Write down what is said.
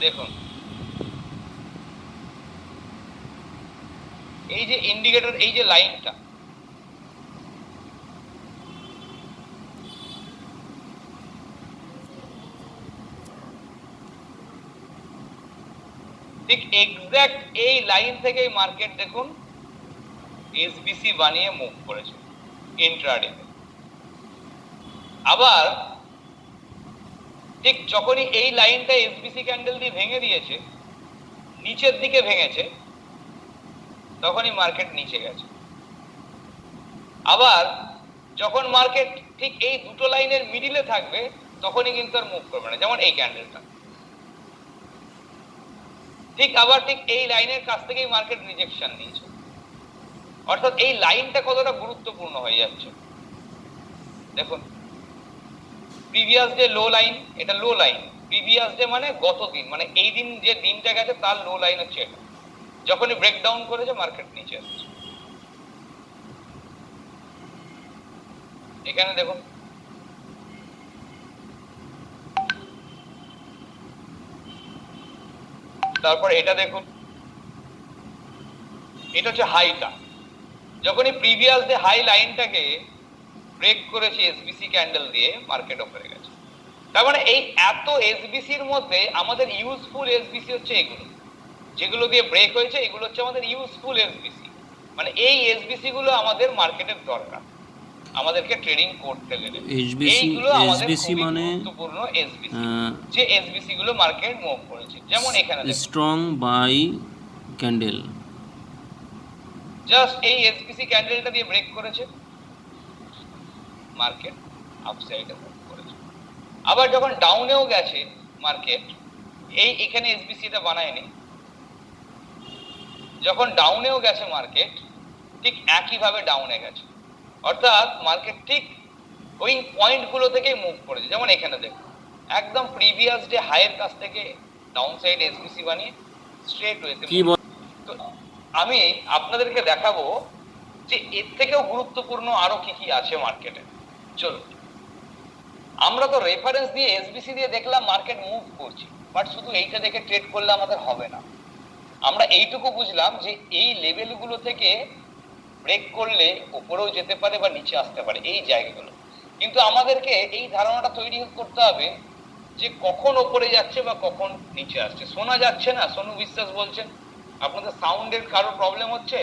দেখুন এই যে ইন্ডিকেটর, এই যে লাইনটা, ঠিক এক্সাক্ট এই লাইন থেকেই মার্কেট দেখুন এসবিসি বানিয়ে মুভ করেছে ইন্ট্রাডে। আবার ঠিক যখনই এই লাইনটা এসবিসি ক্যান্ডেল দিয়ে ভেঙে দিয়েছে, নিচের দিকে ভেঙেছে, তখনই মার্কেট নিচে গেছে। আবার যখন মার্কেট ঠিক এই দুটো লাইনের মিডিলে থাকবে, তখনই কিন্তু আর মুভ করবে না, যেমন এই ক্যান্ডেলটা। ঠিক আবার ঠিক এই লাইনের কাছ থেকেই মার্কেট রিজেকশন নিয়েছে। অর্থাৎ এই লাইনটা কতটা গুরুত্বপূর্ণ হয়ে যাচ্ছে দেখুন। প্রিভিয়াস ডে লো লাইন, এটা লো লাইন। প্রিভিয়াস ডে মানে গত দিন, মানে এই দিন যে দিনটা গেছে তার লো লাইন হচ্ছে এটা। যখনই ব্রেকডাউন করেছে মার্কেট নিচে আসছে। এখানে দেখুন তারপর এটা দেখুন, এটা হচ্ছে হাইটা। যখনই প্রিভিয়াস ডে হাই লাইনটাকে ব্রেক করেছে এসবিসি ক্যান্ডেল দিয়ে, মার্কেট উপরে গেছে। তার মানে এই এত এসবিসির মধ্যে আমাদের ইউজফুল এসবিসি হচ্ছে এগুলো, যেগুলো দিয়ে ব্রেক হয়েছে এগুলো হচ্ছে আমাদের ইউজফুল এসবিসি। মানে এই এসবিসি গুলো আমাদের মার্কেটের দরকার, আমাদেরকে ট্রেডিং করতে গেলে। এইগুলো আমাদের খুবই গুরুত্বপূর্ণ এসবিসি, যে এসবিসি গুলো মার্কেট মুভ করেছে। যেমন এখানে স্ট্রং বাই ক্যান্ডেল, জাস্ট এই এসবিসি ক্যান্ডেলটা দিয়ে ব্রেক করেছে, মার্কেট আপসাইডে মুভ করেছে। আবার যখন ডাউনেও গেছে মার্কেট, এই এখানে এসবিসি টা বানায়নি, যখন ডাউনেও গেছে মার্কেট ঠিক একইভাবে ডাউনে গেছে। অর্থাৎ মার্কেট ঠিক ওই পয়েন্টগুলো থেকেই মুভ করেছে। যেমন এখানে দেখুন একদম প্রিভিয়াস ডে হাইয়ের কাছ থেকে ডাউন সাইড এসবিসি বানিয়ে স্ট্রেট ওয়েতে। তো আমি আপনাদেরকে দেখাবো যে এর থেকেও গুরুত্বপূর্ণ আরো কি কি আছে মার্কেটে। চলুন, আমরা তো রেফারেন্স দিয়ে এসবিসি দিয়ে দেখলাম মার্কেট মুভ করছে, বাট শুধু এইটা দেখে ট্রেড করলে আমাদের হবে না। আমরা এইটুকু বুঝলাম যে এই লেভেলগুলো থেকে ব্রেক করলে উপরেও যেতে পারে বা নিচে আসতে পারে এই জায়গাগুলো। কিন্তু আমাদেরকে এই ধারণাটা তৈরি করতে হবে যে কখন ওপরে যাচ্ছে বা কখন নিচে আসছে। শোনা যাচ্ছে না? সোনু বিশ্বাস বলছেন আপনাদের সাউন্ডের কারো প্রবলেম হচ্ছে?